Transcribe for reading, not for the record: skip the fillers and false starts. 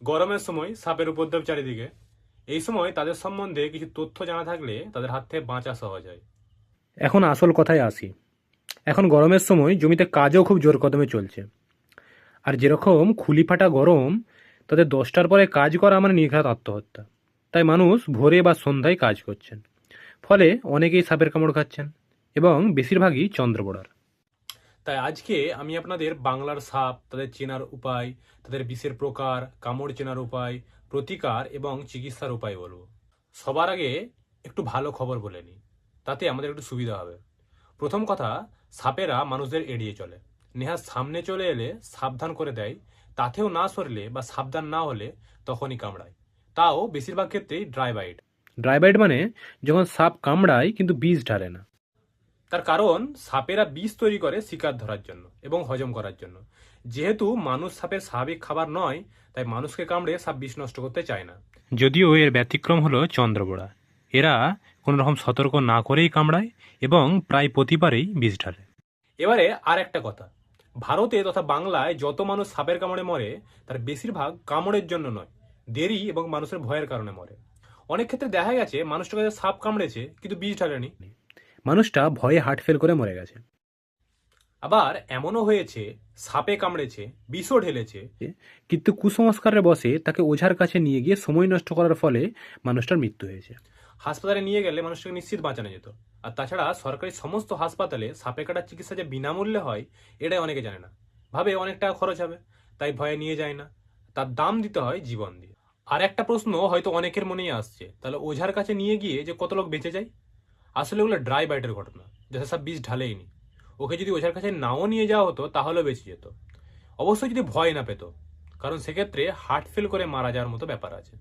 গরমের সময় সাপের উপদ্রব চারিদিকে। এই সময় তাদের সম্বন্ধে কিছু তথ্য জানা থাকলে তাদের হাত থেকে বাঁচা সহজ হয়। এখন আসল কথায় আসি। এখন গরমের সময় জমিতে কাজও খুব জোর কদমে চলছে। আর যেরকম খুলি ফাটা গরম, তাদের 10টার পরে কাজ করা মানে নির্ঘাত আত্মহত্যা। তাই মানুষ ভোরে বা সন্ধ্যায় কাজ করছেন। ফলে অনেকেই সাপের কামড় খাচ্ছেন এবং বেশিরভাগই চন্দ্রবোড়ার। তাই আজকে আমি আপনাদের বাংলার সাপ, তাদের চেনার উপায়, তাদের বিষের প্রকার, কামড় চেনার উপায়, প্রতিকার এবং চিকিৎসার উপায় বলবো। সবার আগে একটু ভালো খবর বলে নিই, তাতে আমাদের একটু সুবিধা হবে। প্রথম কথা, সাপেরা মানুষদের এড়িয়ে চলে। নেহাত সামনে চলে এলে সাবধান করে দেয়, তাতেও না সরলে বা সাবধান না হলে তখনই কামড়ায়। তাও বেশিরভাগ ক্ষেত্রেই ড্রাই বাইট। ড্রাই বাইট মানে যখন সাপ কামড়ায় কিন্তু বিষ ঢালে না। তার কারণ সাপেরা বিষ তৈরি করে শিকার ধরার জন্য এবং হজম করার জন্য। যেহেতু মানুষ সাপের স্বাভাবিক খাবার নয়, তাই মানুষকে কামড়ে সাপ বিষ নষ্ট করতে চায় না। যদিও এর ব্যতিক্রম হলো চন্দ্রবোড়া। এরা কোনো রকম সতর্ক না করেই কামড়ায় এবং প্রায় প্রতিবারেই বিষ ঢালে। এবারে আর একটা কথা, ভারতে তথা বাংলায় যত মানুষ সাপের কামড়ে মরে, তার বেশিরভাগ কামড়ের জন্য নয়, দেরি এবং মানুষের ভয়ের কারণে মরে। অনেক ক্ষেত্রে দেখা গেছে মানুষটাকে সাপ কামড়েছে কিন্তু বিষ ঢালেনি। মানুষটা ভয়ে হার্ট ফেল করে মরে গেছে। আবার এমনও হয়েছে সাপে কামড়েছে, বিষও ঢেলেছে, কিন্তু কুসংস্কারের বশে তাকে ওঝার কাছে নিয়ে গিয়ে সময় নষ্ট করার ফলে মানুষটার মৃত্যু হয়েছে। হাসপাতালে নিয়ে গেলে মানুষটাকে নিশ্চিত বাঁচানো যেত। আর তাছাড়া সরকারি সমস্ত হাসপাতালে সাপে কাটার চিকিৎসা যে বিনামূল্যে হয়, এটাই অনেকে জানে না। ভাবে অনেক টাকা খরচ হবে, তাই ভয়ে নিয়ে যায় না। তার দাম দিতে হয় জীবন দিয়ে। আর একটা প্রশ্ন হয়তো অনেকের মনেই আসছে, তাহলে ওঝার কাছে নিয়ে গিয়ে যে কত লোক বেঁচে যায়? আসলে ওগুলো ড্রাই বাইটের ঘটনা, যাতে সব বিষ ঢালেইনি। ওকে যদি ওঝার কাছে নাও নিয়ে যাওয়া হতো তাহলেও বেঁচে যেত, অবশ্যই যদি ভয় না পেত। কারণ সেক্ষেত্রে হার্ট ফেল করে মারা যাওয়ার মতো ব্যাপার আছে।